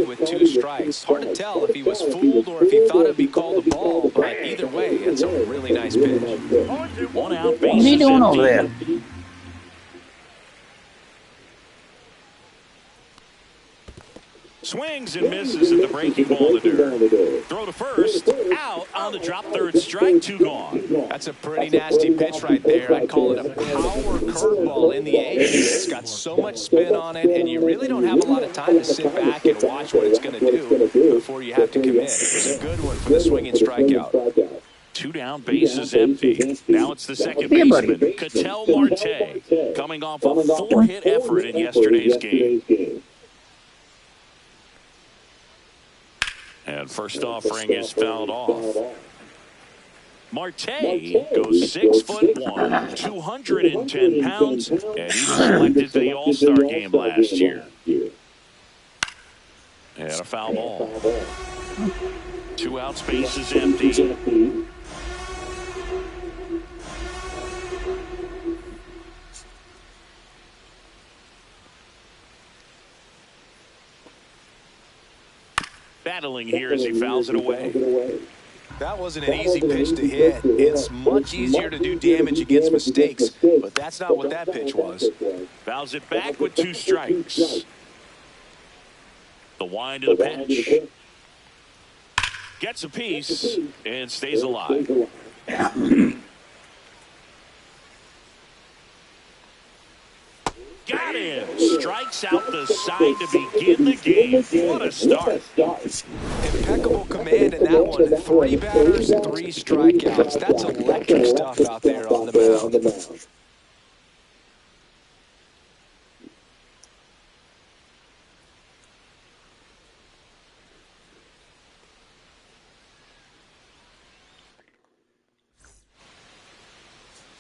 with 2 strikes. Hard to tell if he was fooled or if he thought it'd be called a ball, but either way, it's a really nice pitch. 1 out, bases empty. What are you doing over there? Swings and misses at the breaking ball to Durr. Throw to first, out on the drop, 3rd strike, 2 gone. That's a pretty nasty pitch right there. I'd call it a power curveball in the 8th. It's got so much spin on it, and you really don't have a lot of time to sit back and watch what it's going to do before you have to commit. It was a good one for the swinging strikeout. 2 down, bases empty. Now it's the second baseman, Ketel Marte, coming off a 4-hit effort in yesterday's game. And first offering is fouled off. Marte goes 6'1", 210 pounds, and he was selected for the All-Star game last year. And a foul ball. 2 outs, bases empty. Battling here as he fouls it away. That wasn't an easy pitch to hit. It's much easier to do damage against mistakes, but that's not what that pitch was. Fouls it back with 2 strikes. The wind of the pitch. Gets a piece and stays alive. Got him. Strikes out the side to begin the game. What a start. Impeccable command in that one. 3 batters, 3 strikeouts. That's electric stuff out there on the mound.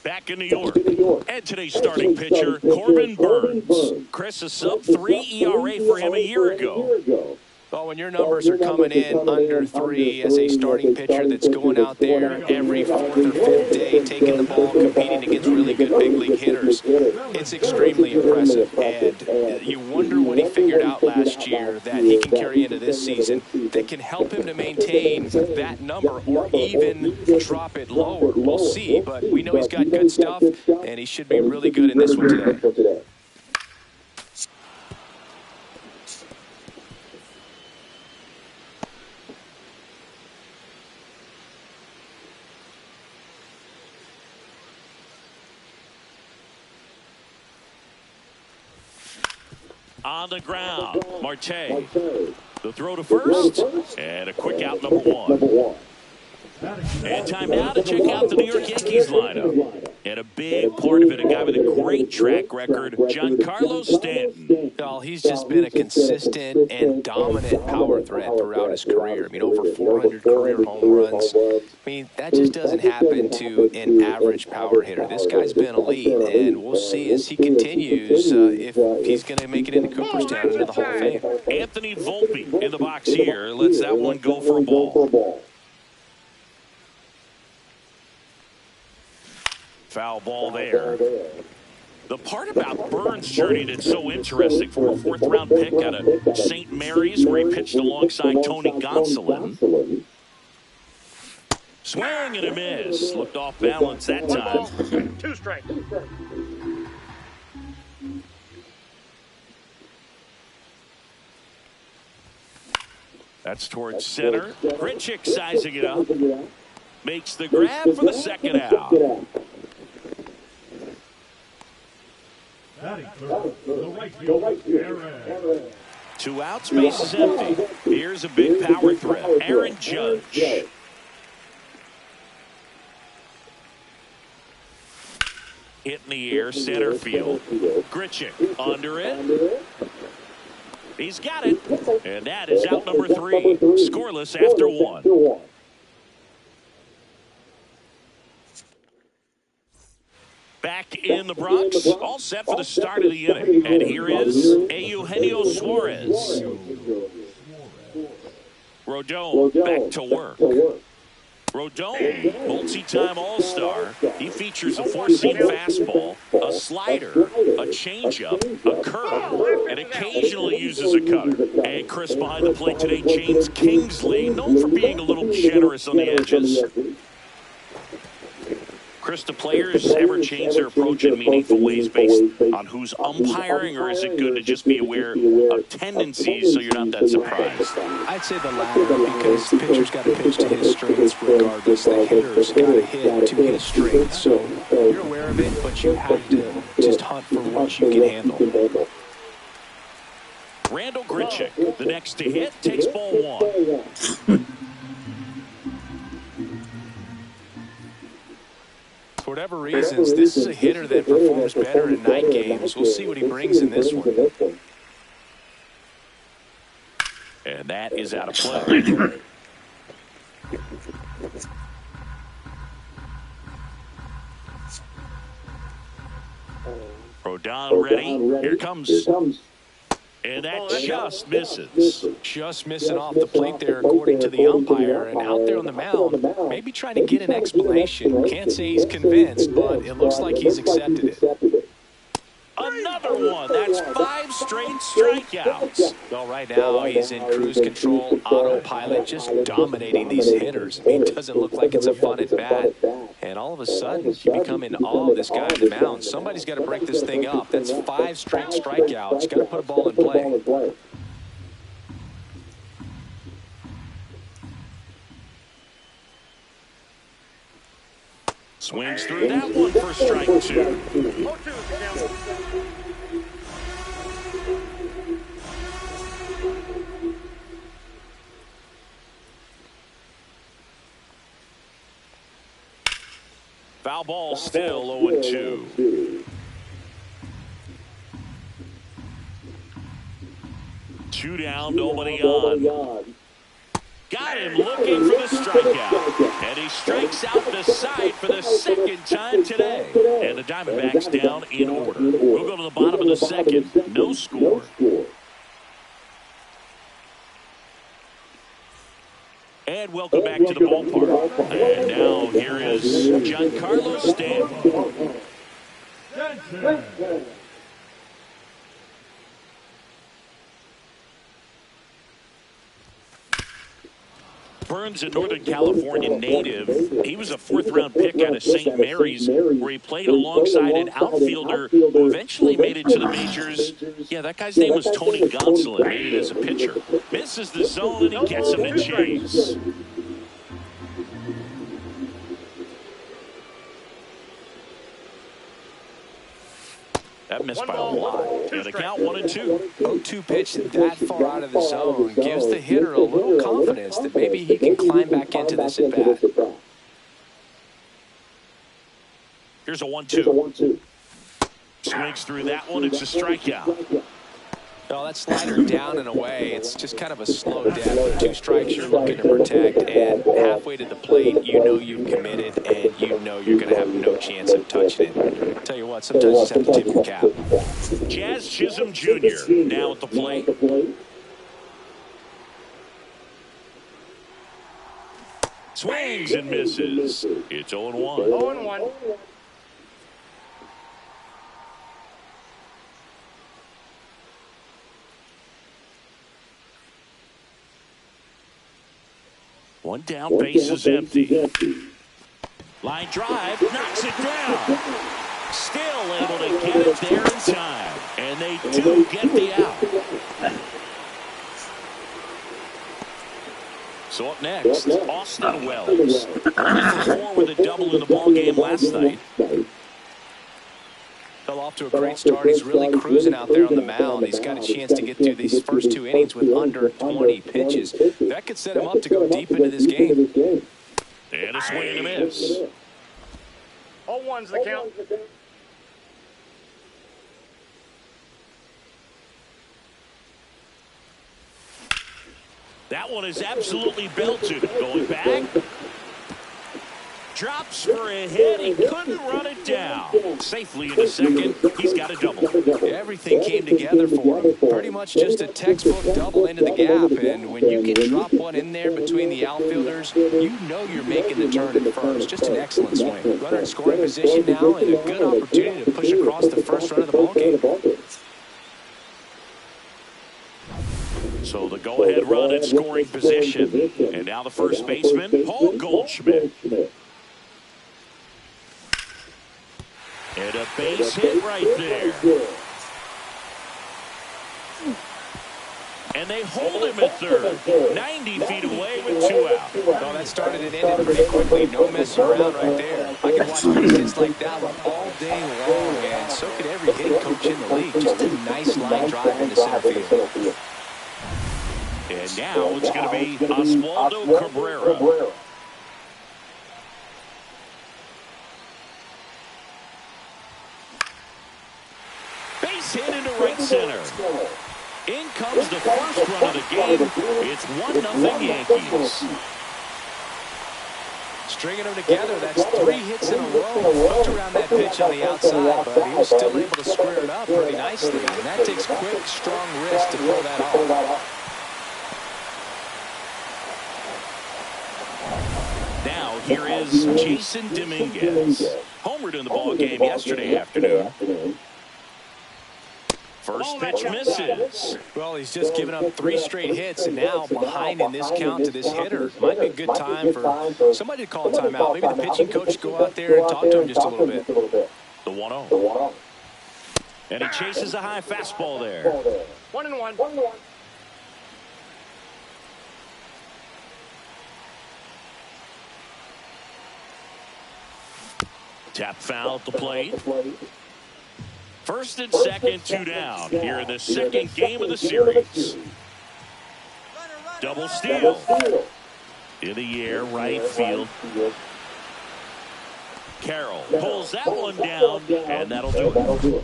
Back in New York. And today's starting pitcher, Corbin Burns. Chris, a sub-3 ERA for him a year ago. Well, when your numbers are coming in under 3 as a starting pitcher that's going out there every 4th or 5th day, taking the ball, competing against really good big league hitters, it's extremely impressive. And you wonder what he figured out last year that he can carry into this season that can help him to maintain that number or even drop it lower. We'll see, but we know he's got good stuff, and he should be really good in this one today. On the ground, Marte. The throw to first, and a quick out, number 1. And time now to check out the New York Yankees lineup. And a big part of it, a guy with a great track record, Giancarlo Stanton. Well, he's just been a consistent and dominant power threat throughout his career. I mean, over 400 career home runs. I mean, that just doesn't happen to an average power hitter. This guy's been elite, and we'll see as he continues if he's going to make it into Cooperstown into the Hall of Fame. Anthony Volpe in the box here. Lets that one go for a ball. Foul ball there. The part about Burns' journey that's so interesting for a 4th-round pick out of St. Mary's, where he pitched alongside Tony Gonsolin. Swing and a miss. Looked off balance that time. 2 strikes. That's towards center. Grichuk sizing it up. Makes the grab for the second out. Two outs, bases empty. Here's a big power threat, Aaron Judge. Hit in the air, center field. Grichuk under it. He's got it. And that is out number 3. Scoreless after 1. Back in the Bronx, all set for the start of the inning. And here is Eugenio Suarez. Rodon back to work. Rodon, multi-time All-Star. He features a four-seam fastball, a slider, a changeup, a curve, and occasionally uses a cutter. And Chris behind the plate today, James Kingsley, known for being a little generous on the edges. Chris, do players ever change their approach in meaningful ways based on who's umpiring, or is it good to just be aware of tendencies so you're not that surprised? I'd say the latter, because the pitcher's got to pitch to his strengths regardless. The hitter's got to hit to his strengths. So you're aware of it, but you have to just hunt for what you can handle. Randall Grichuk, the next to hit, takes ball one. For whatever reasons, this is a hitter that performs better in night games. We'll see what he brings in this one. And that is out of play. Rodon ready. Here comes. And that just misses. Just missing off the plate there, according to the umpire. And out there on the mound, maybe trying to get an explanation. Can't say he's convinced, but it looks like he's accepted it. Another one. That's 5 straight strikeouts. Well, right now he's in cruise control, autopilot, just dominating these hitters. I mean, it doesn't look like it's a fun at bat. And all of a sudden, you become in awe of this guy on the mound. Somebody's got to break this thing up. That's 5 straight strikeouts. Got to put a ball in play. Swings through that one for strike 2. Foul ball, still 0-2. 2 down, nobody on. Got him looking for the strikeout. And he strikes out the side for the second time today. And the Diamondbacks down in order. We'll go to the bottom of the second. No score. And welcome back to the ballpark. And now here is Giancarlo Stanton. Burns, a Northern California native. He was a 4th-round pick out of St. Mary's, where he played alongside an outfielder who eventually made it to the majors. Yeah, that guy's name was Tony Gonsolin, made it as a pitcher. Misses the zone, and he gets him to chase. That missed by a lot. And the count 1-2. 0-2 pitch that far out of the zone gives the hitter a little confidence that maybe he can climb back into this at bat. Here's a 1-2. Swings through that one. It's a strikeout. No, that slider down and away, it's just kind of a slow death. With 2 strikes you're looking to protect, and halfway to the plate, you know you've committed, and you know you're going to have no chance of touching it. Tell you what, sometimes you just have to tip the cap. Jazz Chisholm Jr. now at the plate. Swings and misses. It's 0-1. 0-1. One down, base is empty. Line drive, knocks it down. Still able to get it there in time. And they do get the out. So up next, Austin Wells. 1 for 4 with a double in the ballgame last night. Fell off to a great start. He's really cruising out there on the mound. He's got a chance to get through these first 2 innings with under 20 pitches. That could set him up to go deep into this game. And a swing and a miss. 0-1's the count. That one is absolutely belted. Going back. Drops for a hit. He couldn't run it down. Safely into second. He's got a double. Everything came together for him. Pretty much just a textbook double into the gap. And when you can drop one in there between the outfielders, you know you're making the turn at first. Just an excellent swing. Runner in scoring position now and a good opportunity to push across the first run of the ballgame. So the go-ahead run in scoring position. And now the first baseman, Paul Goldschmidt. And a base hit right there. And they hold him at third. 90 feet away with 2 out. Well, that started and ended pretty quickly. No messing around right there. I can watch these hits like that one all day long, and so could every hitting coach in the league. Just a nice line drive into center field. And now it's going to be Oswaldo Cabrera. Base hit into right center. In comes the first run of the game. It's 1-0 Yankees. Stringing them together, that's 3 hits in a row. Looked around that pitch on the outside, but he was still able to square it up pretty nicely. And that takes quick, strong wrist to pull that off. Now here is Jason Dominguez. Homered in the ball game yesterday afternoon. First pitch misses. Well, he's just given up 3 straight hits, and now behind in this count to this hitter. Might be a good time for somebody to call a timeout. Maybe the pitching coach go out there and talk to him just a little bit. The 1-0. And he chases a high fastball there. 1-1. Tap foul at the plate. First and second, 2 down here in the second game of the series. Double steal. In the air, right field. Carroll pulls that one down, and that'll do it.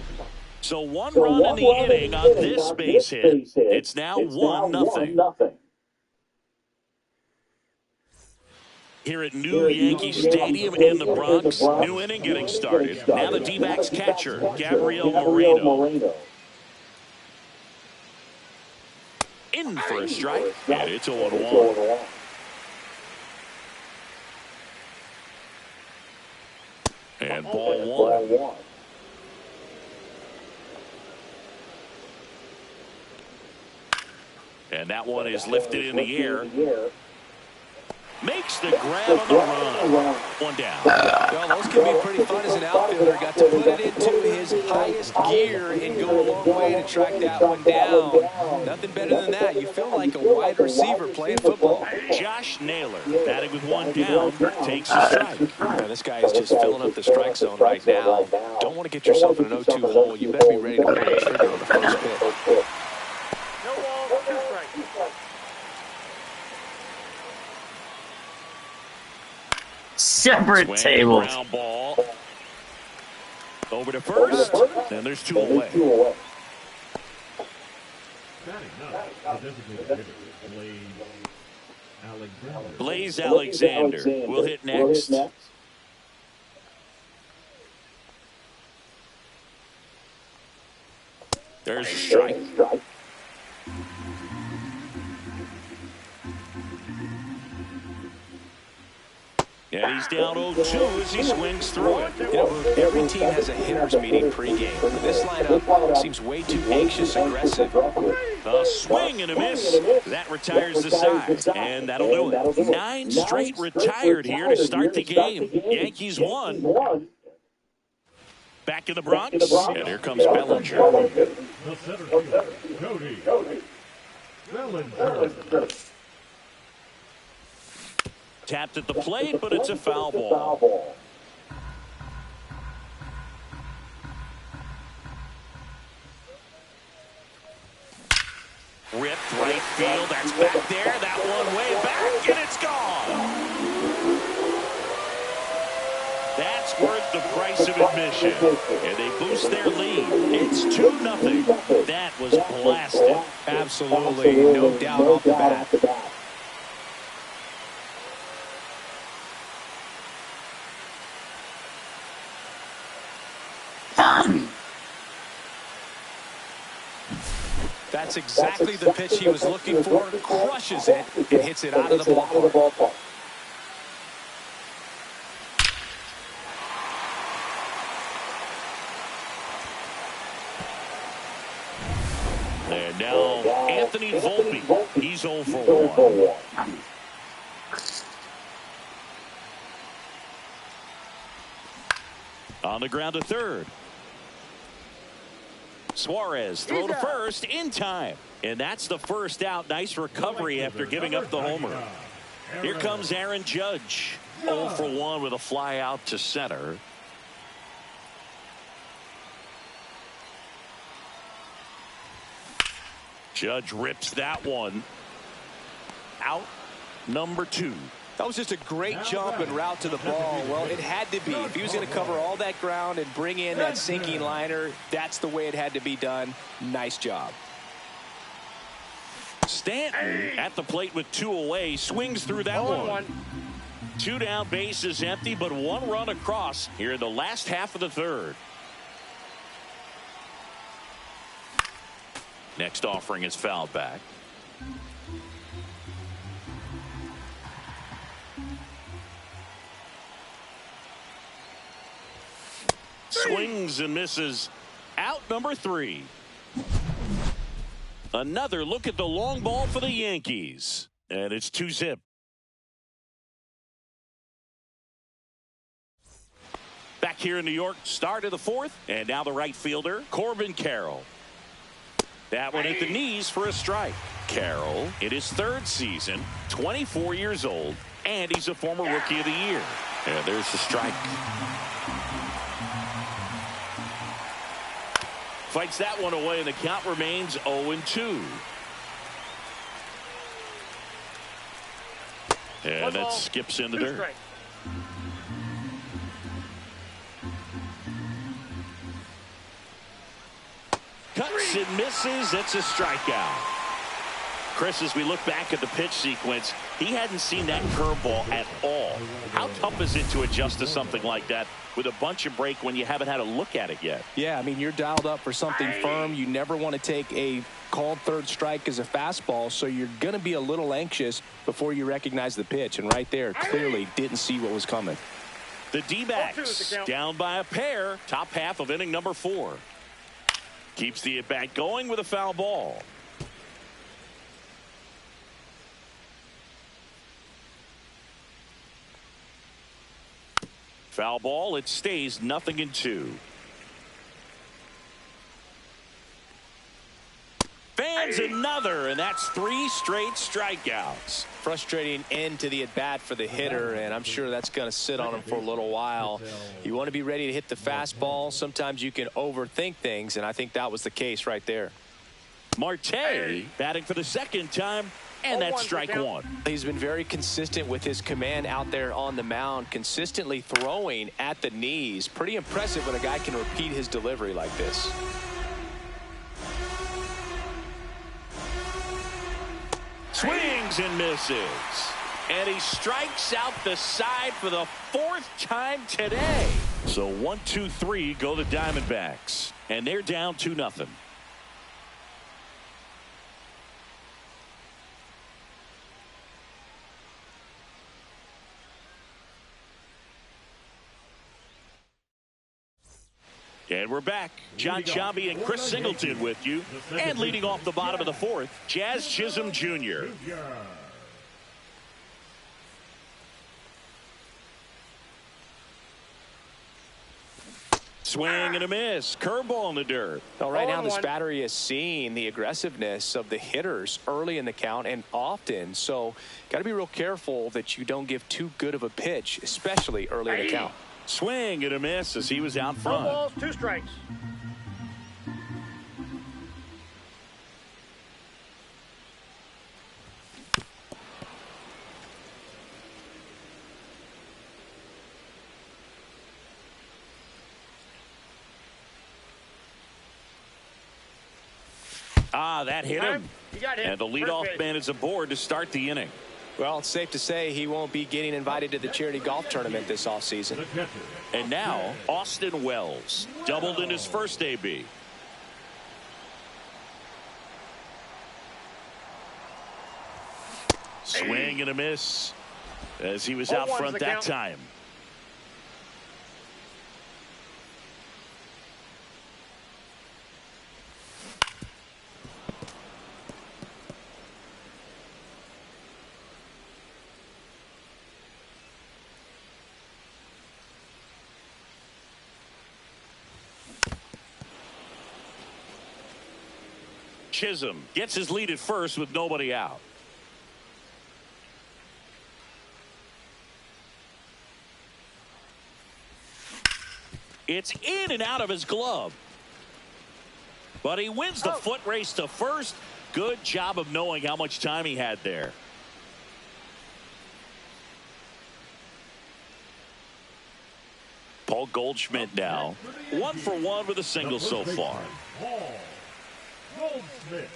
So 1 run in the inning on this base hit. It's now 1-0. Here at New Yankee Stadium in the Bronx, new inning getting started. Now the D-backs catcher, Gabriel Moreno. In for a strike, and it's 0-1. And ball 1. And that one is lifted in the air. Makes the grab on the run. 1 down. Well, those can be pretty fun as an outfielder. Got to put it into his highest gear and go a long way to track that one down. Nothing better than that. You feel like a wide receiver playing football. Josh Naylor, batting with 1 down, takes a strike. Man, this guy is just filling up the strike zone right now. Don't want to get yourself in an 0-2 hole. You better be ready to pull the trigger on the first pitch. No ball, 2 strikes. Separate tables. Ground ball. Over to first. And there's 2 away. Blaze Alexander will hit next. There's a strike. And he's down 0-2 as he swings through it. You know, every team has a hitters meeting pregame. This lineup seems way too anxious, aggressive. A swing and a miss. That retires the side. And that'll do it. 9 straight retired here to start the game. Yankees won. Back in the Bronx. And here comes Bellinger. The center fielder, Cody Bellinger. Tapped at the plate, but it's a foul ball. Ripped right field. That's back there. That one way back, and it's gone. That's worth the price of admission. And they boost their lead. It's 2-0. That was blasted. Absolutely, no doubt off the bat. That's exactly the pitch he was looking for. Crushes it and hits it out of the ballpark. And now Anthony Volpe. He's 0 for 1. On the ground to third. Suarez throw to first in time. And that's the first out. Nice recovery after giving up the homer. Here comes Aaron Judge. 0 for 1 with a fly out to center. Judge rips that one out. Number 2. That was just a great jump and route to the ball. Well, it had to be. If he was going to cover all that ground and bring in that sinking liner, that's the way it had to be done. Nice job. Stanton at the plate with 2 away. Swings through that one. 2 down, bases empty, but 1 run across here in the last half of the third. Next offering is fouled back. Swings and misses. Out number 3. Another look at the long ball for the Yankees. And it's 2-zip. Back here in New York, start of the 4th. And now the right fielder, Corbin Carroll. That one at the knees for a strike. Carroll in his 3rd season, 24 years old, and he's a former Rookie of the Year. And there's the strike. Fights that one away, and the count remains 0-2. And that skips into dirt. Cuts and misses. It's a strikeout. Chris, as we look back at the pitch sequence, he hadn't seen that curveball at all. How tough is it to adjust to something like that with a bunch of break when you haven't had a look at it yet? Yeah, I mean, you're dialed up for something firm. You never want to take a called 3rd strike as a fastball, so you're going to be a little anxious before you recognize the pitch. And right there, clearly didn't see what was coming. The D-backs down by a pair. Top half of inning number 4. Keeps the at-bat going with a foul ball. Foul ball. It stays 0-2. Fans another, and that's 3 straight strikeouts. Frustrating end to the at-bat for the hitter, and I'm sure that's going to sit on him for a little while. You want to be ready to hit the fastball. Sometimes you can overthink things, and I think that was the case right there. Marte batting for the 2nd time, and that's strike 1. He's been very consistent with his command out there on the mound, consistently throwing at the knees. Pretty impressive when a guy can repeat his delivery like this. Swings and misses. And he strikes out the side for the 4th time today. So 1-2-3 go the Diamondbacks. And they're down 2-0. And we're back. John Sciambi and Chris Singleton with you. And leading off the bottom of the 4th, Jazz Chisholm Jr. Swing and a miss. Curveball in the dirt. Well, right now this battery is seeing the aggressiveness of the hitters early in the count and often. So got to be real careful that you don't give too good of a pitch, especially early in the count. Swing and a miss as he was out front. 2 balls, 2 strikes. That hit him. And the leadoff man is aboard to start the inning. Well, it's safe to say he won't be getting invited to the charity golf tournament this offseason. And now, Austin Wells doubled in his first AB. Swing and a miss as he was out front that time. Chisholm gets his lead at first with nobody out. It's in and out of his glove. But he wins the foot race to first. Good job of knowing how much time he had there. Paul Goldschmidt now 1 for 1 with a single so far. Paul Goldschmidt.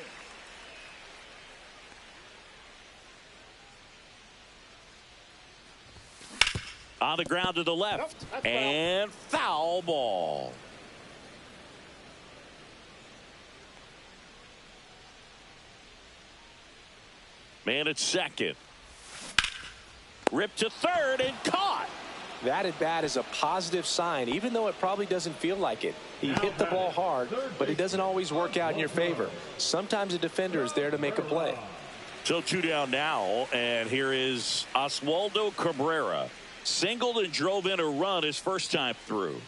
On the ground to the left. And foul ball. Man at second. Ripped to third and caught. That at bat is a positive sign, even though it probably doesn't feel like it. He hit the ball hard, but it doesn't always work out in your favor. Sometimes a defender is there to make a play. So 2 down now, and here is Oswaldo Cabrera. Singled and drove in a run his first time through.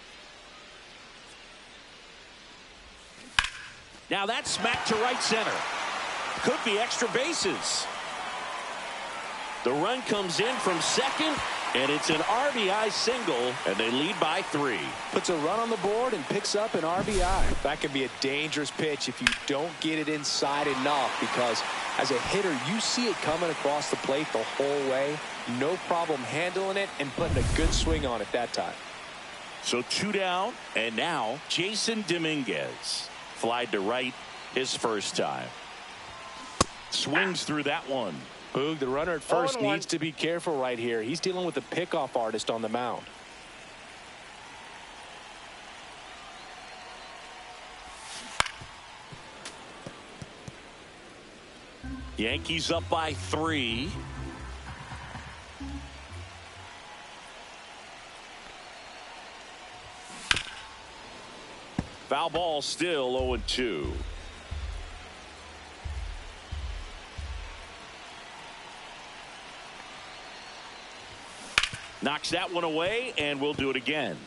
Now that's smacked to right center. Could be extra bases. The run comes in from second, and it's an RBI single, and they lead by 3. Puts a run on the board and picks up an RBI. That can be a dangerous pitch if you don't get it inside enough, because as a hitter, you see it coming across the plate the whole way. No problem handling it and putting a good swing on it that time. So 2 down, and now Jason Dominguez. Flied to right his first time. Swings through that one. Boog, the runner at first needs to be careful right here. He's dealing with a pickoff artist on the mound. Yankees up by 3. Foul ball, still 0-2. Knocks that one away, and we'll do it again.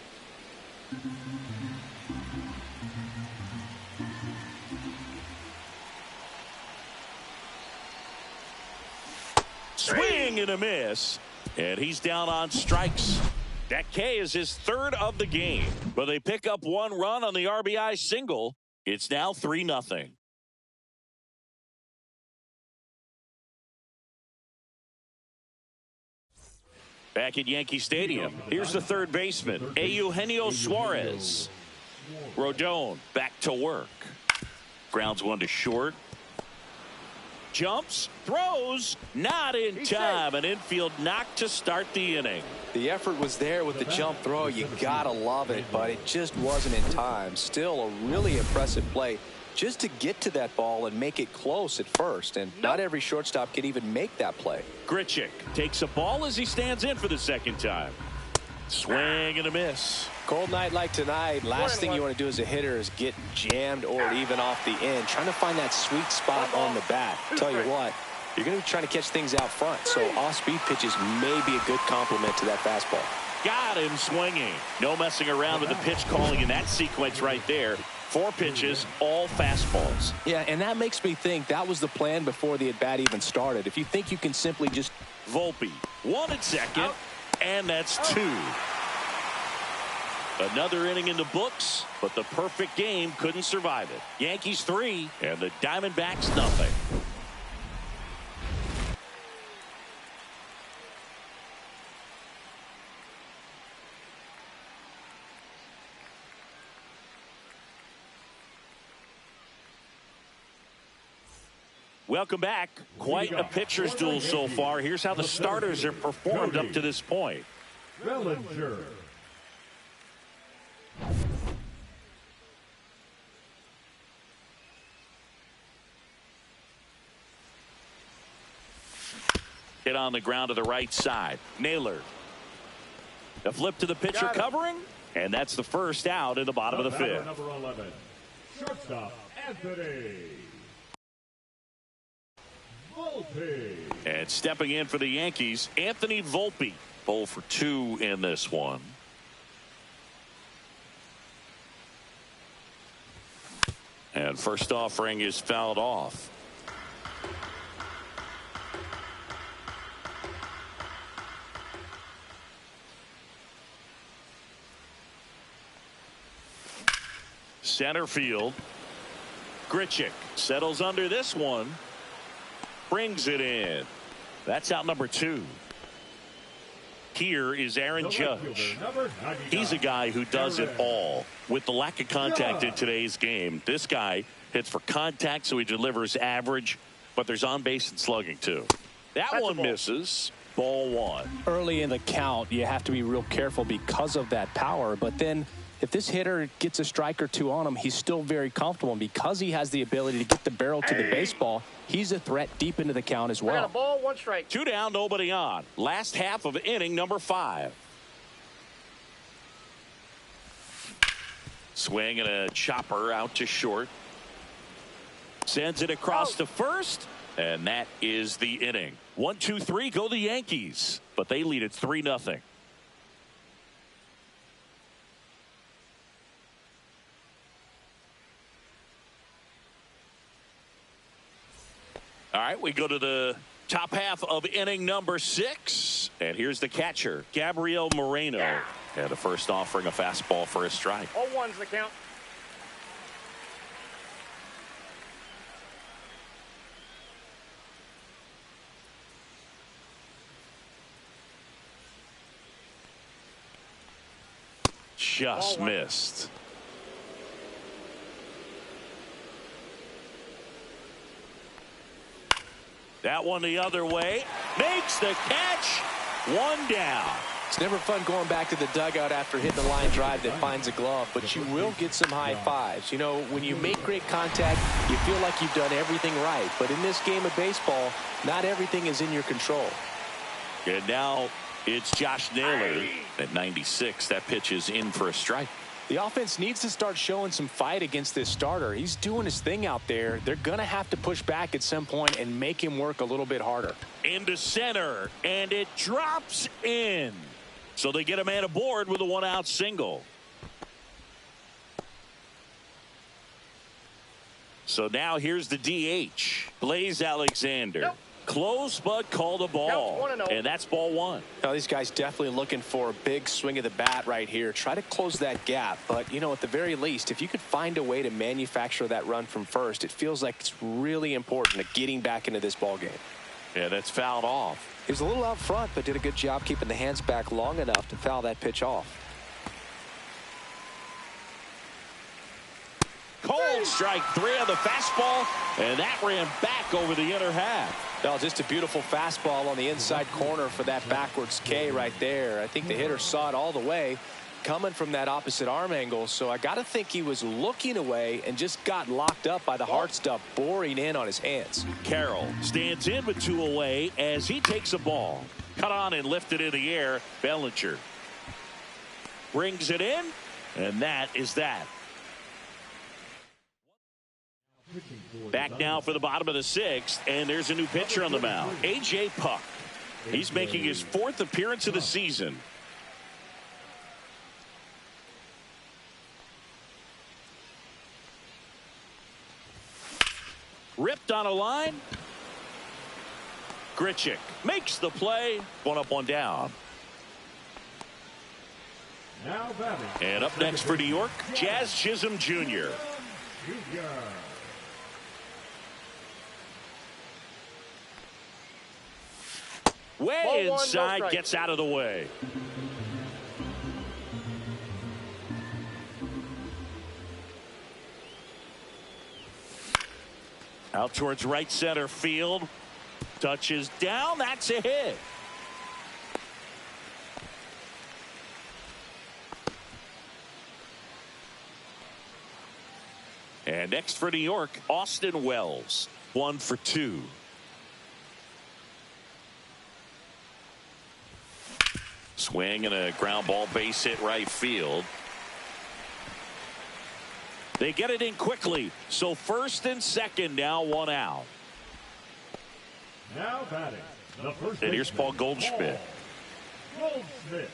Swing and a miss, and he's down on strikes. That K is his 3rd of the game, but they pick up 1 run on the RBI single. It's now 3-0. Back at Yankee Stadium, here's the third baseman, Eugenio Suarez. Rodon back to work. Grounds one to short. Jumps, throws, not in time. An infield knock to start the inning. The effort was there with the jump throw. You gotta love it, but it just wasn't in time. Still a really impressive play just to get to that ball and make it close at first. And not every shortstop can even make that play. Grichuk takes a ball as he stands in for the second time. Swing and a miss. Cold night like tonight, last thing you want to do as a hitter is get jammed or even off the end. Trying to find that sweet spot on the bat. Tell you what, you're going to be trying to catch things out front. So off-speed pitches may be a good complement to that fastball. Got him swinging. No messing around with the pitch calling in that sequence right there. 4 pitches, all fastballs. Yeah, and that makes me think that was the plan before the at-bat even started. If you think you can simply just... Volpe, 1 at second, and that's 2. Another inning in the books, but the perfect game couldn't survive it. Yankees 3, and the Diamondbacks nothing. Welcome back. Quite a pitcher's duel so far. Here's how the starters have performed up to this point. Bellinger. Hit on the ground to the right side. Naylor. A flip to the pitcher covering. And that's the first out in the bottom of the fifth. Number 11, shortstop Anthony Volpe. And stepping in for the Yankees, Anthony Volpe. 0 for 2 in this one. And first offering is fouled off. Center field. Grichuk settles under this one. Brings it in. That's out number 2. Here is Aaron Judge. He's a guy who does it all. With the lack of contact in today's game, this guy hits for contact, so he delivers average, but there's on base and slugging too. That one misses. Ball 1. Early in the count, you have to be real careful because of that power, but then if this hitter gets a strike or two on him, he's still very comfortable. And because he has the ability to get the barrel to the baseball, he's a threat deep into the count as well. Got a ball, 1 strike. 2 down, nobody on. Last half of inning number 5. Swing and a chopper out to short. Sends it across to first. And that is the inning. 1, 2, 3 go the Yankees. But they lead it 3-0. All right, we go to the top half of inning number 6. And here's the catcher, Gabriel Moreno. And the first offering, a fastball for a strike. All 1's the count. Just missed. That one the other way. Makes the catch. 1 down. It's never fun going back to the dugout after hitting a line drive that finds a glove, but you will get some high fives. You know, when you make great contact, you feel like you've done everything right. But in this game of baseball, not everything is in your control. And now it's Josh Naylor at 96. That pitch is in for a strike. The offense needs to start showing some fight against this starter. He's doing his thing out there. They're going to have to push back at some point and make him work a little bit harder. Into center, and it drops in. So they get a man aboard with a 1-out single. So now here's the DH, Blaze Alexander. Nope. Close, but called a ball. 1-0. And that's ball 1. Now, these guys definitely looking for a big swing of the bat right here. Try to close that gap. But, you know, at the very least, if you could find a way to manufacture that run from first, it feels like it's really important to getting back into this ball game. Yeah, that's fouled off. He was a little out front, but did a good job keeping the hands back long enough to foul that pitch off. Cold strike 3 on the fastball, and that ran back over the inner half. Well, just a beautiful fastball on the inside corner for that backwards K right there. I think the hitter saw it all the way coming from that opposite arm angle. So I got to think he was looking away and just got locked up by the hard stuff boring in on his hands. Carroll stands in with 2 away as he takes a ball. Cut on and lifted in the air. Bellinger brings it in, and that is that. Back now for the bottom of the 6th, and there's a new pitcher on the mound, A.J. Puk. He's making his 4th appearance of the season. Ripped on a line. Grichuk makes the play. 1 up, 1 down. Now batting. And up next for New York, Jazz Chisholm Jr. Jr. Way Ball 1, no inside, strike. gets out of the way. Out towards right center field. Touches down. That's a hit. And next for New York, Austin Wells. 1 for 2. Swing and a ground ball, base hit right field. They get it in quickly. So first and second, now one out. Now batting, the first And here's Paul baseman, Goldschmidt. Paul Goldschmidt.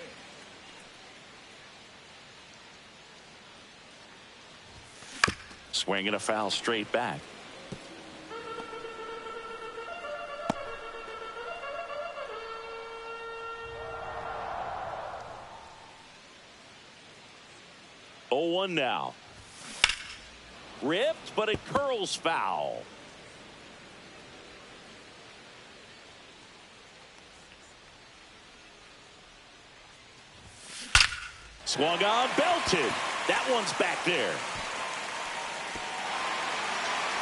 Swing and a foul straight back. Oh, 1 now. Ripped, but it curls foul. Swung on, belted. That one's back there.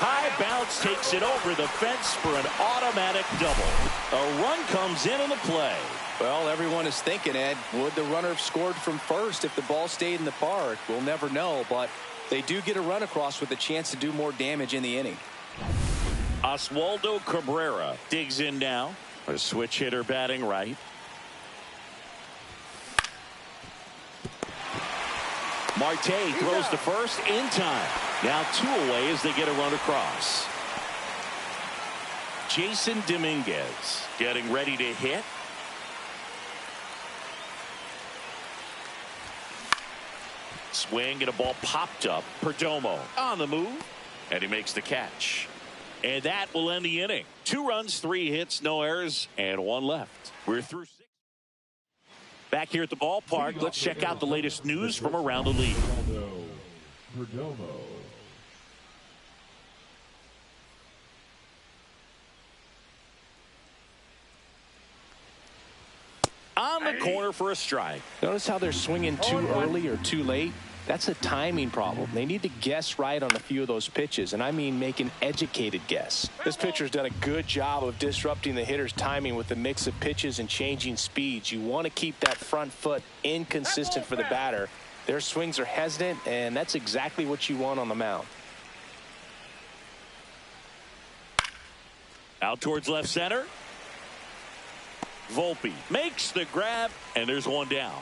High bounce takes it over the fence for an automatic double. A run comes in the play. Well, everyone is thinking, Ed, would the runner have scored from first if the ball stayed in the park? We'll never know, but they do get a run across with a chance to do more damage in the inning. Oswaldo Cabrera digs in now. A switch hitter batting right. Marte throws to first in time. Now 2 away as they get a run across. Jason Dominguez getting ready to hit. Swing and a ball popped up. Perdomo on the move, and he makes the catch. And that will end the inning. 2 runs, 3 hits, no errors, and 1 left. We're through 6. Back here at the ballpark, let's check out the latest news from around the league. Perdomo. On the corner for a strike. Notice how they're swinging too early or too late? That's a timing problem. They need to guess right on a few of those pitches, and I mean make an educated guess. This pitcher's done a good job of disrupting the hitter's timing with the mix of pitches and changing speeds. You want to keep that front foot inconsistent for the batter. Their swings are hesitant, and that's exactly what you want on the mound. Out towards left center. Volpe makes the grab, and there's 1 down.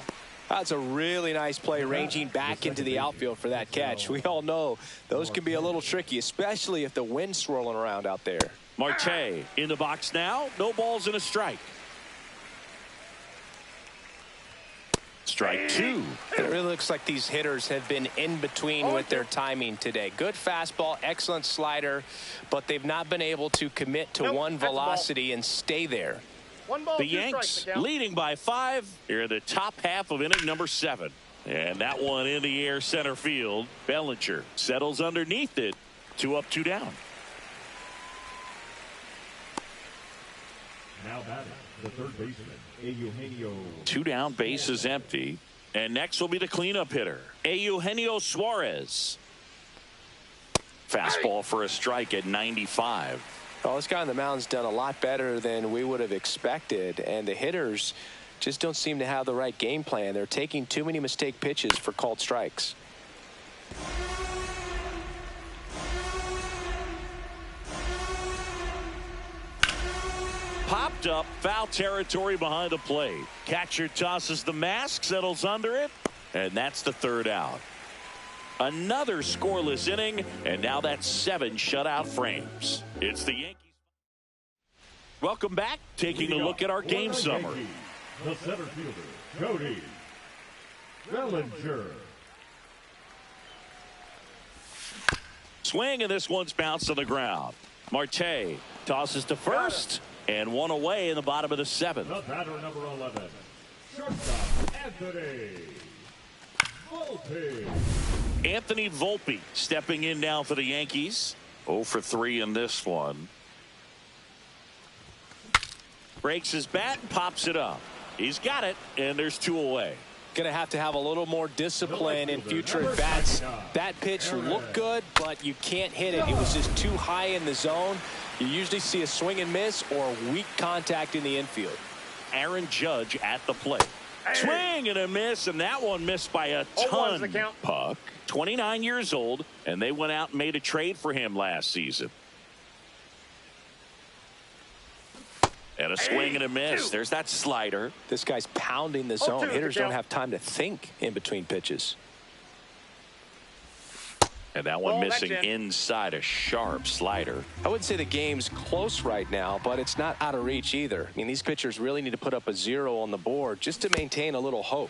That's a really nice play, ranging back into the outfield for that catch. We all know those can be a little tricky, especially if the wind's swirling around out there. Marte in the box now. No balls and a strike. Strike 2. It really looks like these hitters have been in between with their timing today. Good fastball, excellent slider, but they've not been able to commit to one velocity and stay there. 1 ball, The 2 Yanks strikes. leading by 5 here in the top half of inning number 7. And that one in the air center field. Bellinger settles underneath it. 2 up, 2 down. Now batting, the third baseman, Eugenio. 2 down, base is empty. And next will be the cleanup hitter, Eugenio Suarez. Fastball for a strike at 95. Well, this guy on the mound's done a lot better than we would have expected, and the hitters just don't seem to have the right game plan. They're taking too many mistake pitches for called strikes. Popped up, foul territory behind the plate. Catcher tosses the mask, settles under it, and that's the 3rd out. Another scoreless inning, and now that's 7 shutout frames. It's the Yankees. Welcome back. Taking a look at our game summary. The center fielder, Cody Bellinger. Swing, and this one's bounced on the ground. Marte tosses to first, and 1 away in the bottom of the 7th. The batter, number 11, shortstop, Anthony Volpe. Anthony Volpe stepping in now for the Yankees. 0 for 3 in this one. Breaks his bat and pops it up. He's got it, and there's 2 away. Going to have a little more discipline in future at bats. That pitch looked good, but you can't hit it. It was just too high in the zone. You usually see a swing and miss or weak contact in the infield. Aaron Judge at the plate. Swing and a miss, and that one missed by a ton. Puck, 29 years old, and they went out and made a trade for him last season. And a swing and a miss. There's that slider. This guy's pounding the zone. Hitters don't have time to think in between pitches. And that one missing inside, a sharp slider. I wouldn't say the game's close right now, but it's not out of reach either. I mean, these pitchers really need to put up a 0 on the board just to maintain a little hope.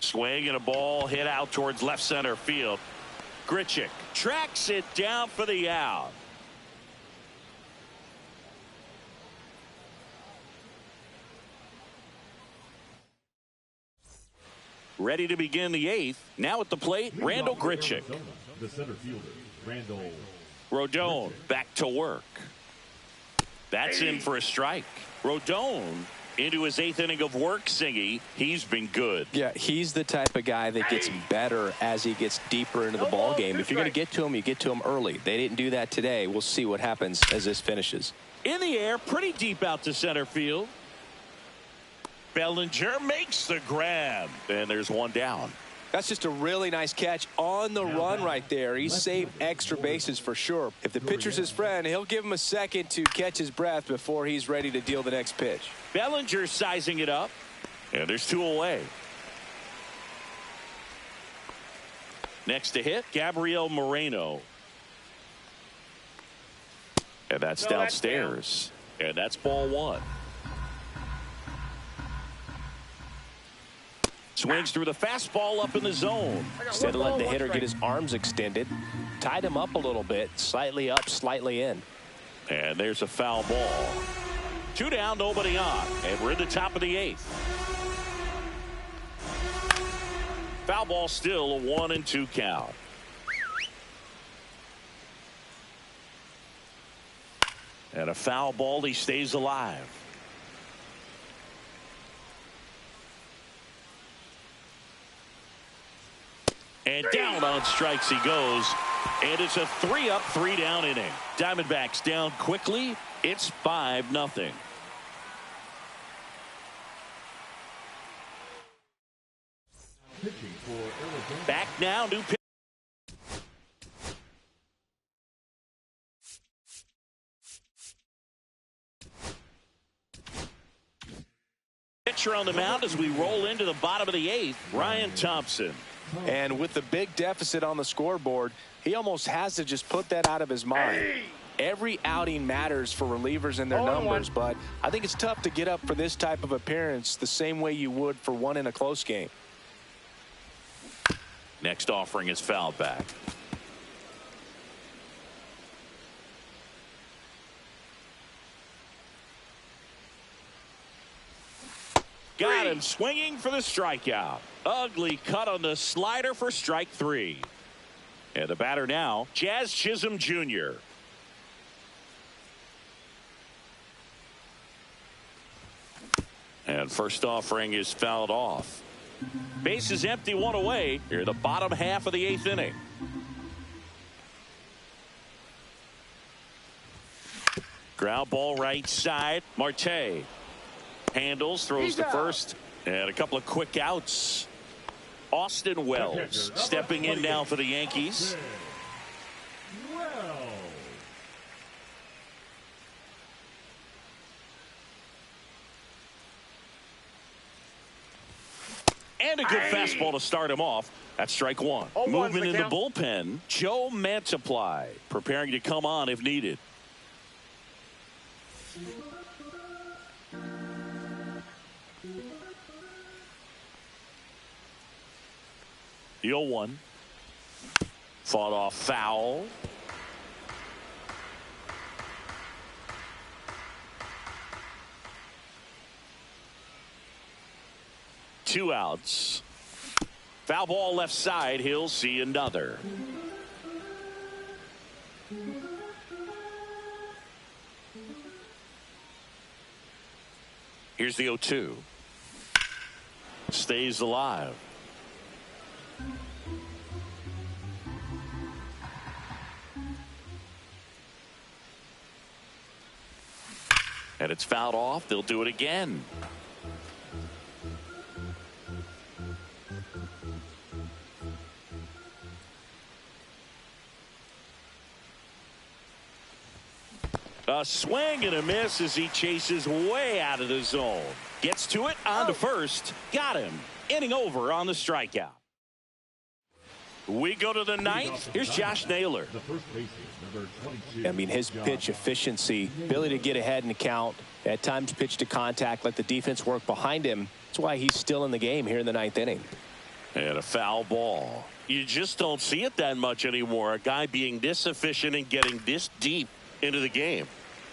Swing and a ball hit out towards left center field. Grichuk tracks it down for the out. Ready to begin the 8th. Now at the plate, Randall Grichuk. The center fielder, Randall. Rodon back to work. That's in for a strike. Rodon into his 8th inning of work, Singy. He's been good. Yeah, he's the type of guy that gets better as he gets deeper into the ball game. If you're going to get to him, you get to him early. They didn't do that today. We'll see what happens as this finishes. In the air, pretty deep out to center field. Bellinger makes the grab, and there's one down. That's just a really nice catch on the run right there. He saved extra bases for sure. If the pitcher's his friend, he'll give him a second to catch his breath before he's ready to deal the next pitch. Bellinger sizing it up, and there's 2 away. Next to hit, Gabriel Moreno. And that's downstairs. And that's ball 1. Swings through the fastball up in the zone. Instead of letting the hitter get his arms extended, tied him up a little bit, slightly up, slightly in. And there's a foul ball. 2 down, nobody on. And we're in the top of the 8th. Foul ball still, a 1-2 count. And a foul ball, he stays alive. And down on strikes he goes. And it's a 3-up, 3-down inning. Diamondbacks down quickly. It's 5-0. Back now, new pitch. Pitcher on the mound as we roll into the bottom of the 8th, Ryan Thompson. And with the big deficit on the scoreboard, he almost has to just put that out of his mind. Every outing matters for relievers and their numbers, but I think it's tough to get up for this type of appearance the same way you would for one in a close game. Next offering is fouled back. Got him swinging for the strikeout. Ugly cut on the slider for strike 3. And the batter now, Jazz Chisholm Jr. And first offering is fouled off. Base is empty, 1 away. Here in the bottom half of the 8th inning. Ground ball right side. Marte handles, throws to first, and a couple of quick outs. Austin Wells stepping in now for the Yankees. And a good fastball to start him off. That's strike 1. Moving in the bullpen, Joe Mantiply preparing to come on if needed. The 0-1. Fought off foul. Two outs. Foul ball left side. He'll see another. Here's the 0-2. Stays alive. And it's fouled off. They'll do it again. A swing and a miss as he chases way out of the zone. Gets to it, on to first. Got him. Inning over on the strikeout. We go to the ninth. Here's Josh Naylor. The first baseman, number 22. I mean, his pitch efficiency, ability to get ahead in the count, at times pitch to contact, let the defense work behind him. That's why he's still in the game here in the ninth inning. And a foul ball. You just don't see it that much anymore. A guy being this efficient and getting this deep into the game.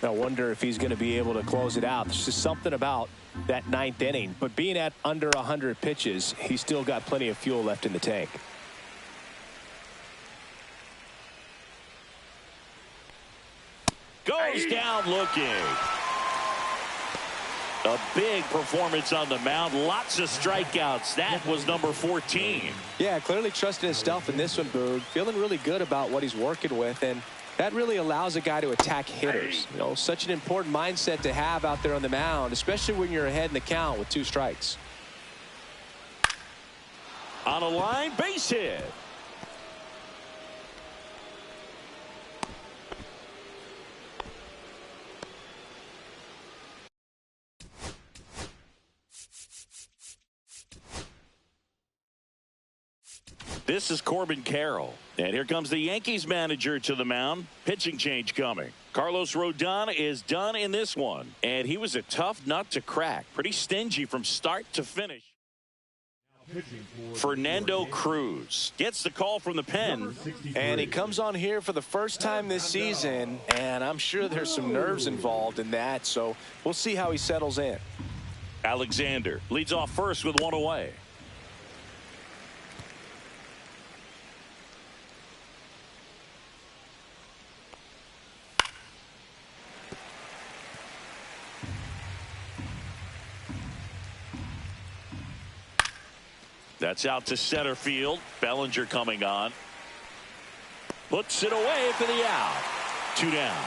I wonder if he's going to be able to close it out. There's just something about that ninth inning. But being at under 100 pitches, he's still got plenty of fuel left in the tank. Goes down looking. A big performance on the mound. Lots of strikeouts. That was number 14. Yeah, clearly trusting his stuff in this one, Boog. Feeling really good about what he's working with, and that really allows a guy to attack hitters. You know, such an important mindset to have out there on the mound, especially when you're ahead in the count with 2 strikes. On a line, base hit. This is Corbin Carroll. And here comes the Yankees manager to the mound. Pitching change coming. Carlos Rodon is done in this one. And he was a tough nut to crack. Pretty stingy from start to finish. Fernando Cruz gets the call from the pen. And he comes on here for the first time this season. And I'm sure there's some nerves involved in that. So we'll see how he settles in. Alexander leads off first with 1 away. That's out to center field. Bellinger coming on. Puts it away for the out. 2 down.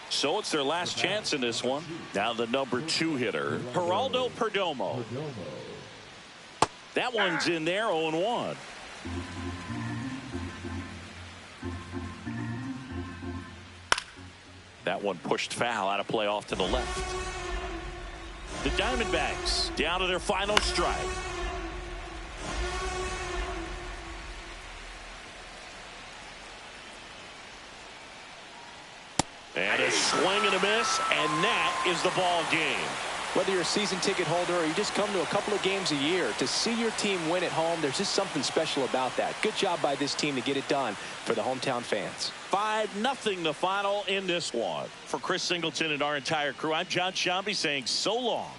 So it's their last chance in this one. Now the number 2 hitter, Geraldo Perdomo. That one's in there, 0-1. That one pushed foul, out of play off to the left. The Diamondbacks down to their final strike. And a swing and a miss, and that is the ball game. Whether you're a season ticket holder or you just come to a couple of games a year, to see your team win at home, there's just something special about that. Good job by this team to get it done for the hometown fans. 5-0 the final in this one. For Chris Singleton and our entire crew, I'm John Shambi saying so long.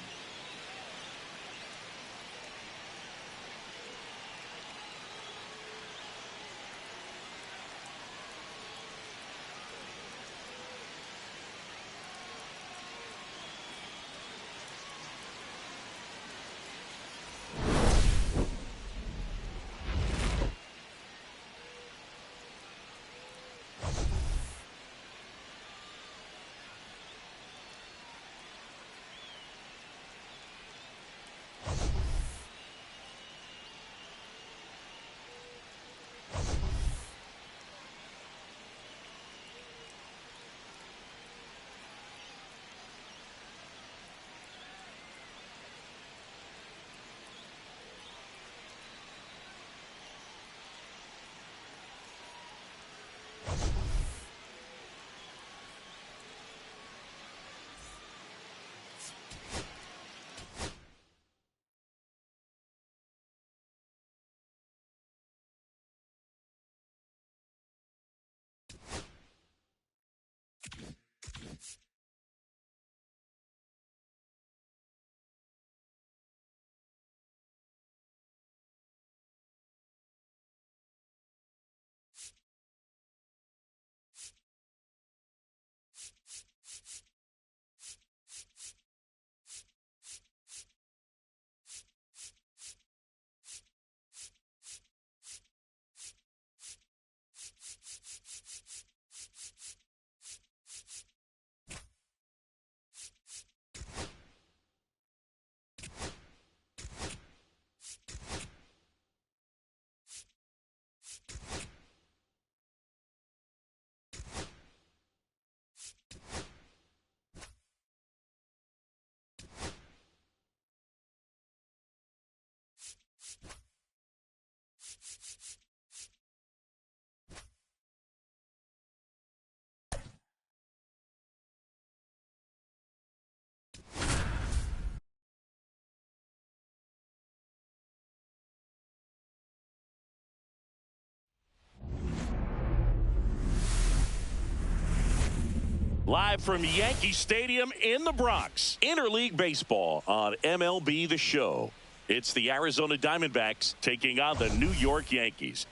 Live from Yankee Stadium in the Bronx, Interleague Baseball on MLB The Show. It's the Arizona Diamondbacks taking on the New York Yankees.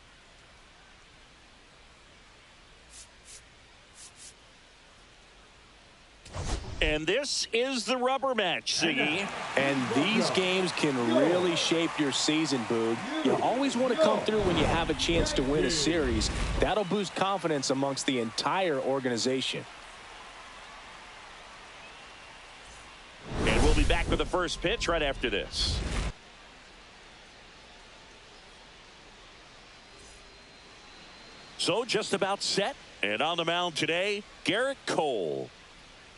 And this is the rubber match, Siggy. And these games can really shape your season, Boog. You always want to come through when you have a chance to win a series. That'll boost confidence amongst the entire organization. And we'll be back with the first pitch right after this. So just about set. And on the mound today, Gerrit Cole.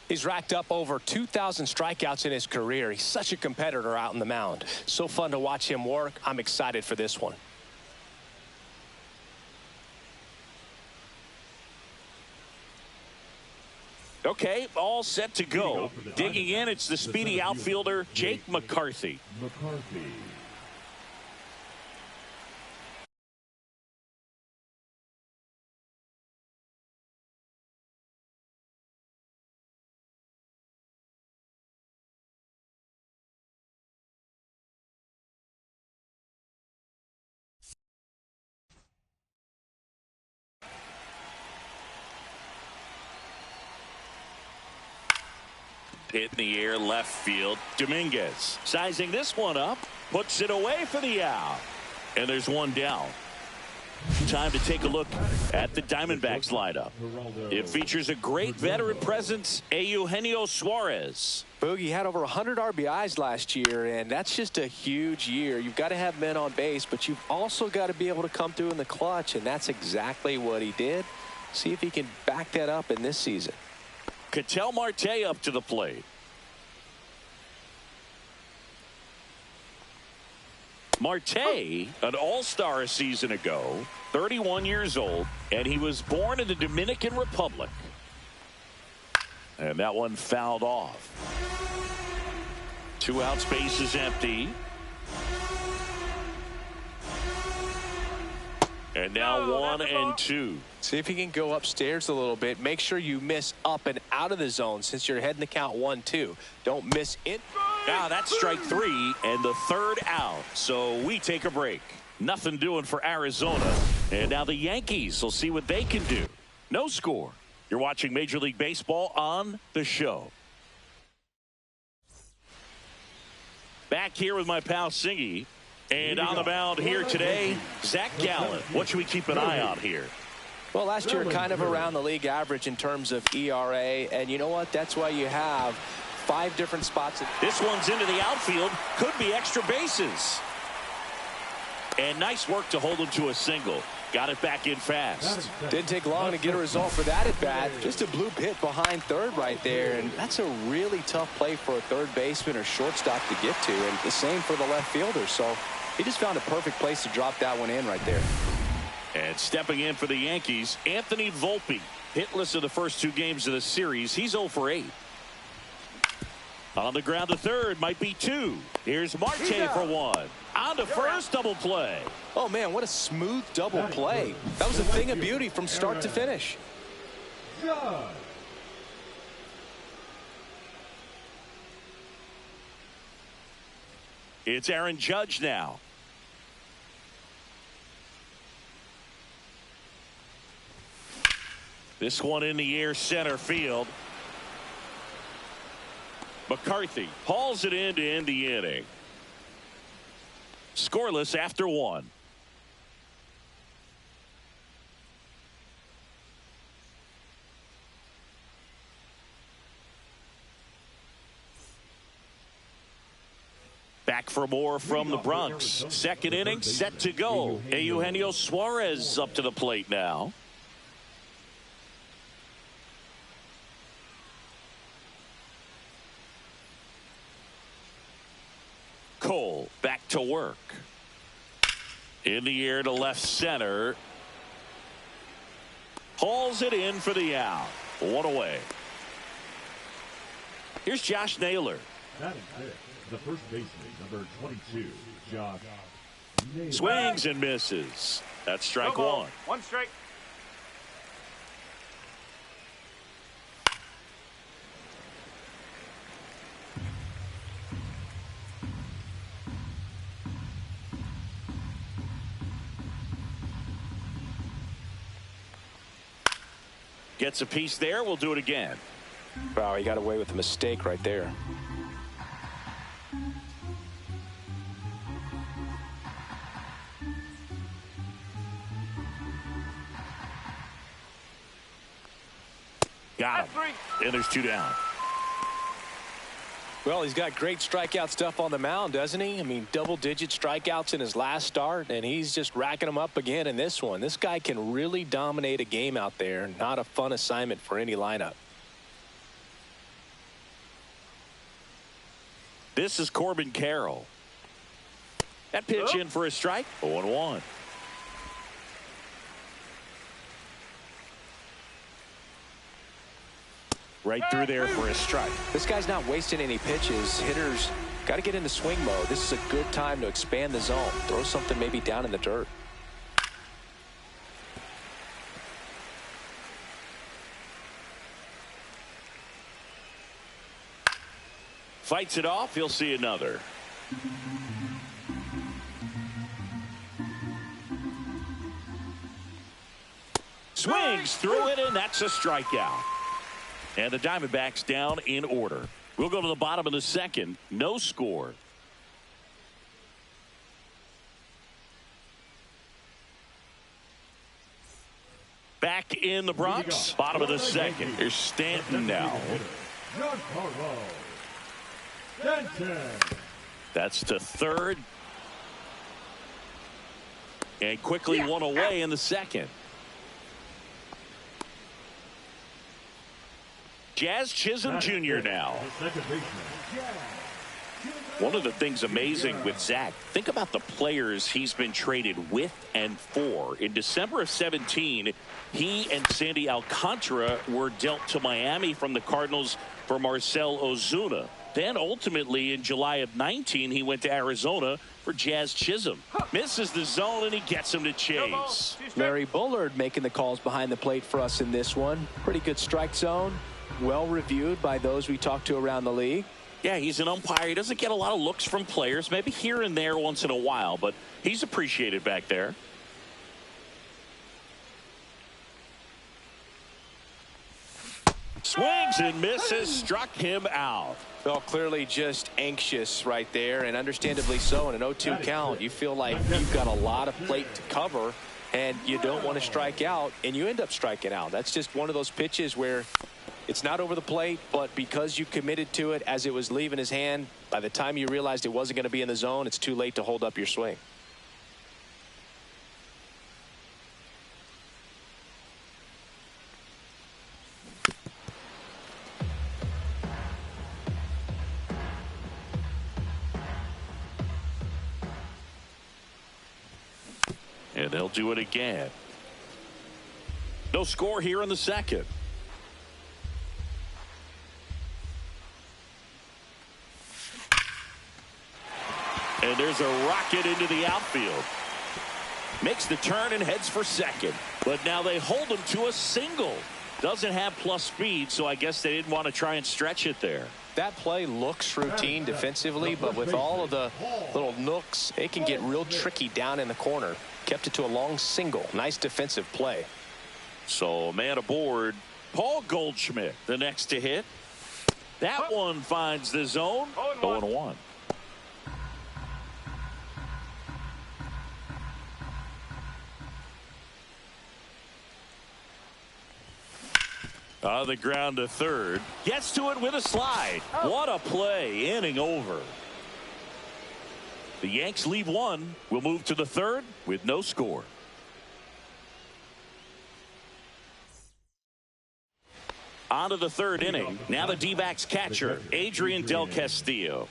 He's racked up over 2,000 strikeouts in his career. He's such a competitor out on the mound. So fun to watch him work. I'm excited for this one. Okay, all set to go. Digging in, it's the speedy outfielder, Jake McCarthy. Hit in the air left field. Dominguez sizing this one up, puts it away for the out. And there's one down. Time to take a look at the Diamondbacks lineup. It features a great veteran presence, Eugenio Suarez. Boogie had over 100 RBIs last year, and that's just a huge year. You've got to have men on base, but you've also got to be able to come through in the clutch, and that's exactly what he did. See if he can back that up in this season. Ketel Marte up to the plate. Marte, an all-star a season ago, 31 years old, and he was born in the Dominican Republic. And that one fouled off. 2 out, space is empty. And now 1 and 2. See if he can go upstairs a little bit. Make sure you miss up and out of the zone since you're heading to count 1-2. Don't miss it. Now that's strike 3 and the 3rd out. So we take a break. Nothing doing for Arizona. And now the Yankees will see what they can do. No score. You're watching Major League Baseball on The Show. Back here with my pal Singy. And on the mound here today, Zach Gallen. What should we keep an eye on here? Well, last year kind of around the league average in terms of ERA. And you know what? That's why you have 5 different spots. This one's into the outfield. Could be extra bases. And nice work to hold him to a single. Got it back in fast. Didn't take long to get a result for that at bat. Just a bloop hit behind third right there. And that's a really tough play for a third baseman or shortstop to get to. And the same for the left fielder. So he just found a perfect place to drop that one in right there. And stepping in for the Yankees, Anthony Volpe. Hitless in the first 2 games of the series. He's 0 for 8. On the ground to third, might be 2. Here's Marte for 1. On to first, double play. Oh, man, what a smooth double play. That was a thing of beauty from start to finish. It's Aaron Judge now. This one in the air center field. McCarthy hauls it in to end the inning. Scoreless after 1. Back for more from the Bronx. Second inning set to go. Eugenio Suarez up to the plate now. Cole back to work. In the air to left center. Hauls it in for the out. One away. Here's Josh Naylor. Batting fifth, the first baseman, number 22, Josh Naylor. Swings and misses. That's strike one. One strike. Gets a piece there. We'll do it again. Wow, he got away with a mistake right there. Got him. And there's two down. Well, he's got great strikeout stuff on the mound, doesn't he? I mean, double-digit strikeouts in his last start, and he's just racking them up again in this one. This guy can really dominate a game out there. Not a fun assignment for any lineup. This is Corbin Carroll. That pitch in for a strike. 0-1. Right through there for a strike. This guy's not wasting any pitches. Hitters got to get into swing mode. This is a good time to expand the zone. Throw something maybe down in the dirt. Fights it off. He'll see another. Swings through it, and that's a strikeout. And the Diamondbacks down in order. We'll go to the bottom of the second. No score. Back in the Bronx. Bottom of the second. Here's Stanton now. Giancarlo Stanton. That's to third. And quickly one away in the second. Jazz Chisholm Jr. now. One of the things amazing with Zach, think about the players he's been traded with and for. In December of 17, he and Sandy Alcantara were dealt to Miami from the Cardinals for Marcell Ozuna. Then ultimately in July of 19, he went to Arizona for Jazz Chisholm. Misses the zone, and he gets him to chase. Larry Bullard making the calls behind the plate for us in this one. Pretty good strike zone. Well reviewed by those we talked to around the league. Yeah, he's an umpire. He doesn't get a lot of looks from players, maybe here and there once in a while, but he's appreciated back there. Swings and misses, struck him out. Well, clearly just anxious right there, and understandably so. In an 0-2 count, you feel like you've got a lot of plate to cover, and you don't want to strike out, and you end up striking out. That's just one of those pitches where it's not over the plate, but because you committed to it as it was leaving his hand, by the time you realized it wasn't going to be in the zone, it's too late to hold up your swing. And they'll do it again. No score here in the second. And there's a rocket into the outfield. Makes the turn and heads for second. But now they hold him to a single. Doesn't have plus speed, so I guess they didn't want to try and stretch it there. That play looks routine defensively, but with all of the little nooks, it can get real tricky down in the corner. Kept it to a long single. Nice defensive play. So man aboard, Paul Goldschmidt, the next to hit. That one finds the zone. 0-1. On the ground to third. Gets to it with a slide. What a play. Inning over. The Yanks leave one. We'll move to the third with no score. On to the third inning. Now the D-backs catcher, Adrian Del Castillo.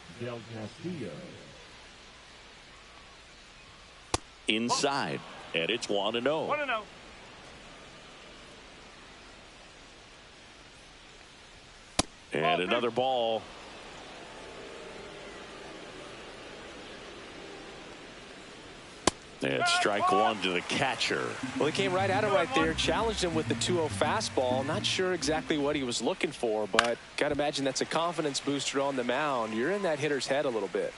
inside, and it's 1-0. 1-0. And another ball. And strike one to the catcher. Well, he came right at him right there, challenged him with the 2-0 fastball. Not sure exactly what he was looking for, but got to imagine that's a confidence booster on the mound. You're in that hitter's head a little bit.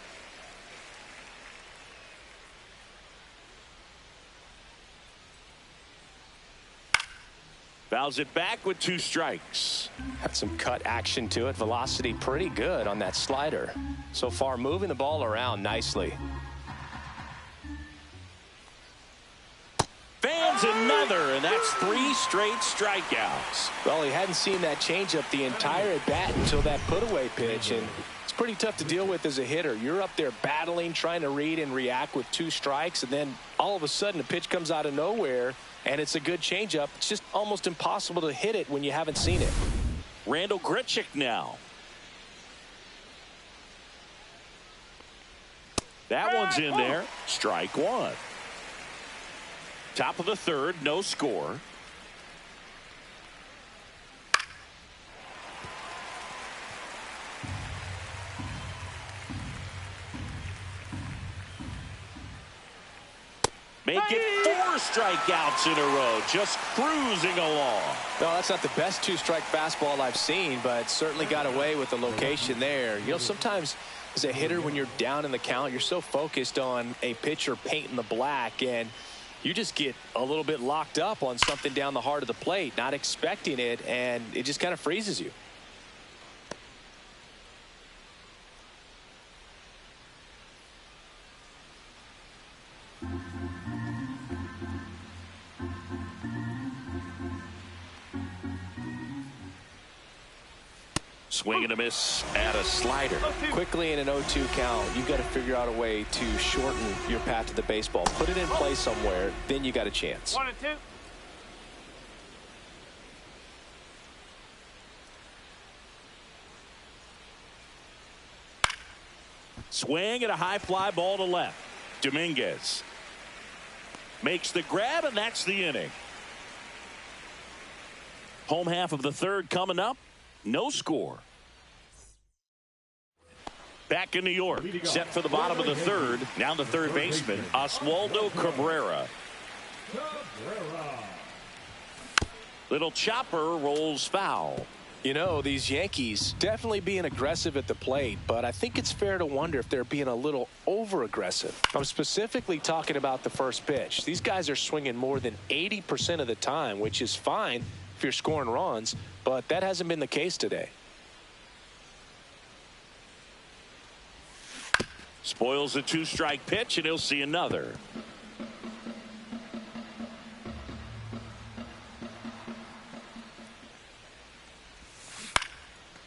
Fouls it back with 2 strikes. Had some cut action to it. Velocity pretty good on that slider. So far, moving the ball around nicely. Fans another, and that's 3 straight strikeouts. Well, he hadn't seen that changeup the entire at bat until that put-away pitch, and it's pretty tough to deal with as a hitter. You're up there battling, trying to read and react with 2 strikes, and then all of a sudden a pitch comes out of nowhere, and it's a good changeup. It's just almost impossible to hit it when you haven't seen it. Randal Grichuk now. That one's in there. Strike one. Top of the third, no score. Make it 4 strikeouts in a row, just cruising along. No, that's not the best 2-strike fastball I've seen, but certainly got away with the location there. You know, sometimes as a hitter, when you're down in the count, you're so focused on a pitcher painting the black, and you just get a little bit locked up on something down the heart of the plate, not expecting it, and it just kind of freezes you. Swing and a miss at a slider. Quickly in an 0-2 count, you've got to figure out a way to shorten your path to the baseball. Put it in play somewhere, then you got a chance. 1-2. Swing and a high fly ball to left. Dominguez makes the grab, and that's the inning. Home half of the third coming up. No score. Back in New York, set for the bottom of the third. Now the third baseman, Oswaldo Cabrera. Little chopper rolls foul. You know, these Yankees definitely being aggressive at the plate, but I think it's fair to wonder if they're being a little over-aggressive. I'm specifically talking about the first pitch. These guys are swinging more than 80% of the time, which is fine if you're scoring runs, but that hasn't been the case today. Spoils a 2-strike pitch, and he'll see another.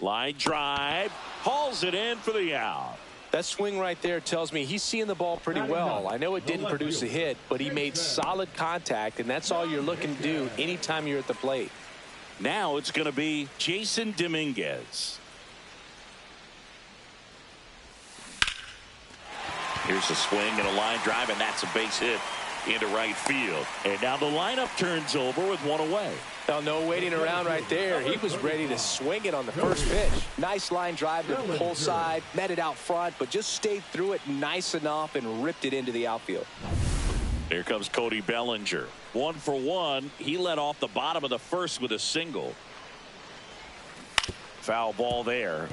Line drive, hauls it in for the out. That swing right there tells me he's seeing the ball pretty well. I know it didn't produce a hit, but he made solid contact, and that's all you're looking to do anytime you're at the plate. Now it's going to be Jason Dominguez. Here's a swing and a line drive, and that's a base hit into right field. And now the lineup turns over with one away. Now, no waiting around right there. He was ready to swing it on the first pitch. Nice line drive to the pull side, met it out front, but just stayed through it nice enough and ripped it into the outfield. Here comes Cody Bellinger. 1 for 1. He led off the bottom of the first with a single. Foul ball there.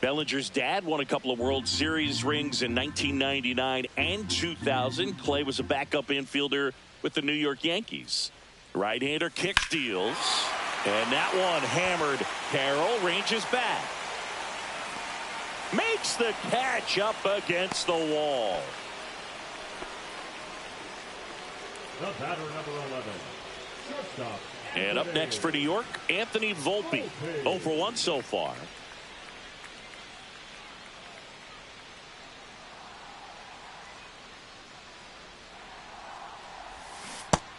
Bellinger's dad won a couple of World Series rings in 1999 and 2000. Clay was a backup infielder with the New York Yankees. Right-hander kick steals. And that one hammered. Carroll ranges back. Makes the catch up against the wall. The batter, number 11. Shortstop. And up next for New York, Anthony Volpe. 0 for 1 so far.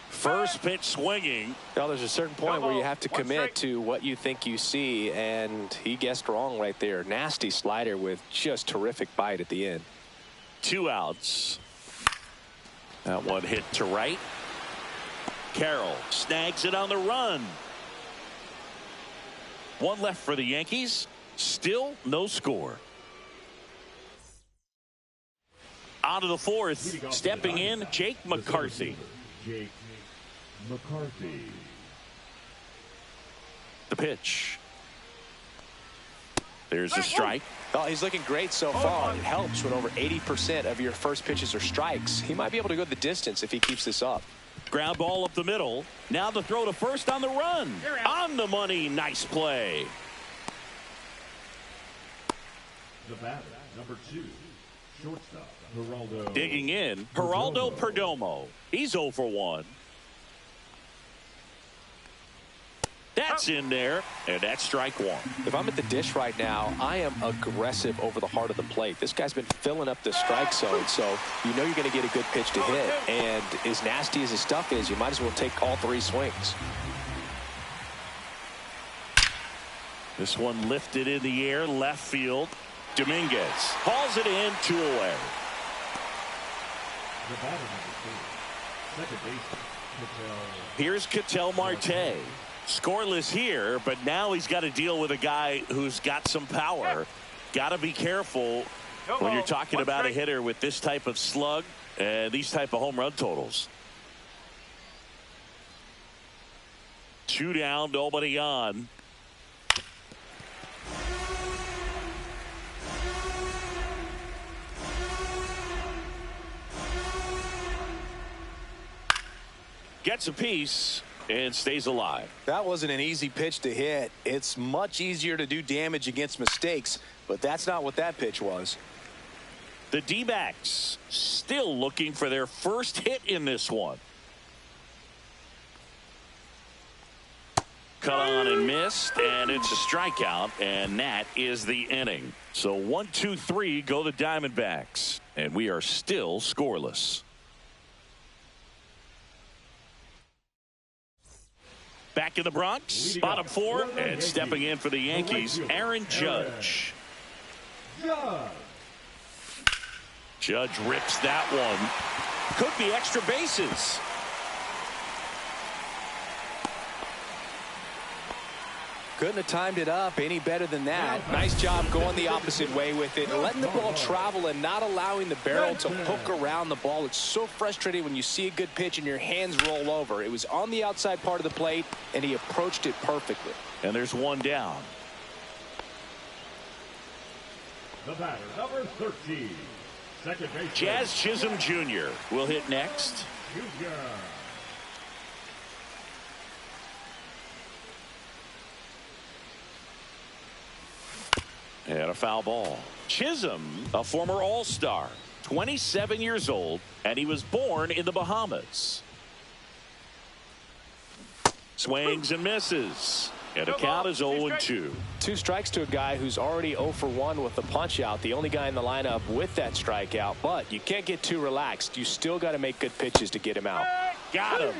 First pitch swinging. Now, there's a certain point where you have to commit to what you think you see, and he guessed wrong right there. Nasty slider with just terrific bite at the end. 2 outs. That one hit to right. Carroll snags it on the run. One left for the Yankees. Still no score. Out of the fourth, stepping in, Jake McCarthy. Jake McCarthy. The pitch. There's a strike. Oh, he's looking great so far. It helps when over 80% of your first pitches are strikes. He might be able to go the distance if he keeps this up. Ground ball up the middle. Now the throw to first on the run. On the money. Nice play. The batter, number 2, shortstop, Geraldo. Digging in, Geraldo Perdomo. He's 0 for 1. That's in there, and that's strike one. If I'm at the dish right now, I am aggressive over the heart of the plate. This guy's been filling up the strike zone, so you know you're going to get a good pitch to hit. And as nasty as his stuff is, you might as well take all 3 swings. This one lifted in the air, left field. Dominguez hauls it in, 2 away. The batter, number 2, second baseman, Ketel. Here's Ketel Marte. Scoreless here, but now he's got to deal with a guy who's got some power. Got to be careful when you're talking about a hitter with this type of slug and these type of home run totals. 2 down, nobody on. Gets a piece and stays alive. That wasn't an easy pitch to hit. It's much easier to do damage against mistakes, but that's not what that pitch was. The D-backs still looking for their first hit in this one. Cut on and missed, and it's a strikeout, and that is the inning. So 1, 2, 3 go the Diamondbacks, and we are still scoreless. Back in the Bronx, bottom 4, and stepping in for the Yankees, Aaron Judge. Judge rips that one. Could be extra bases. Couldn't have timed it up any better than that. Nice job going the opposite way with it, letting the ball travel and not allowing the barrel to hook around the ball. It's so frustrating when you see a good pitch and your hands roll over. It was on the outside part of the plate, and he approached it perfectly. And there's one down. The batter, number 13, second baseman, Jazz Chisholm Jr. will hit next. Jr. And a foul ball. Chisholm, a former All-Star, 27 years old, and he was born in the Bahamas. Swings and misses. And the count is 0-2. 2 strikes to a guy who's already 0 for 1 with the punch out. The only guy in the lineup with that strikeout. But you can't get too relaxed. You still got to make good pitches to get him out. Got him.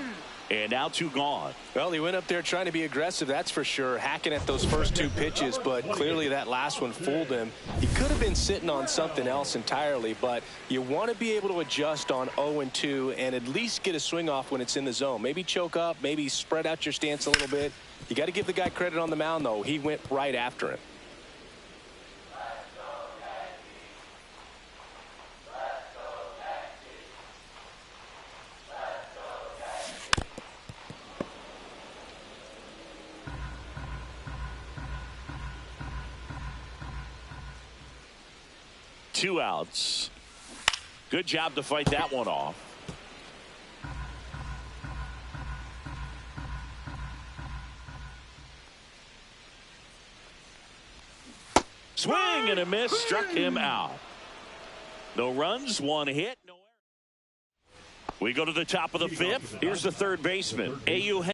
And now 2 gone. Well, he went up there trying to be aggressive, that's for sure, hacking at those first 2 pitches, but clearly that last one fooled him. He could have been sitting on something else entirely, but you want to be able to adjust on 0-2 and at least get a swing off when it's in the zone. Maybe choke up, maybe spread out your stance a little bit. You got to give the guy credit on the mound, though. He went right after him. Two outs. Good job to fight that one off. Swing and a miss, struck him out. No runs, 1 hit, no error. We go to the top of the 5th. Here's the third baseman, Eugenio